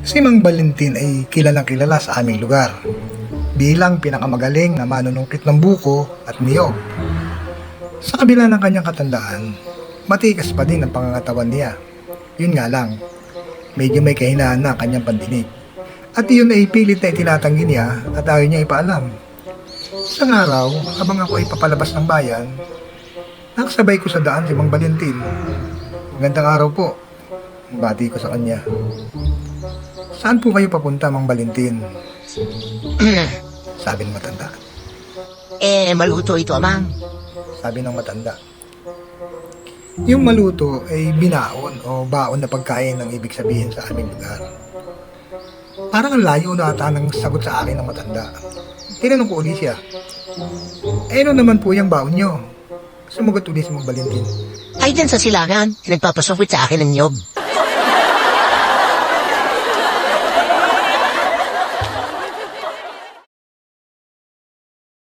Si Mang Valentin ay kilalang kilala sa aming lugar bilang pinakamagaling na manunungkit ng buko at niyog. Sa kabila ng kanyang katandaan, matikas pa din ang pangangatawan niya. Yun nga lang, medyo may kahinaan na ang kanyang pandinig. At iyon ay pilit na itinatanggi niya at ayaw niya ipaalam. Isang araw, habang ako ay papalabas ng bayan, nakasabay ko sa daan si Mang Valentin. Magandang araw po, bati ko sa kanya. Saan po kayo papunta, Mang Valentin? Sabi ng matanda. Maluto ito, Amang. Sabi ng matanda. Yung maluto ay binaon o baon na pagkain ang ibig sabihin sa aming lugar. Parang ang layo na ata ng sagot sa akin ng matanda. Tinanong ko ulit siya. Ano naman po yung baon nyo? Sumagot ulit si Mang Valentin. Ay, dyan sa silangan, nagpapasukit sa akin ng niyog.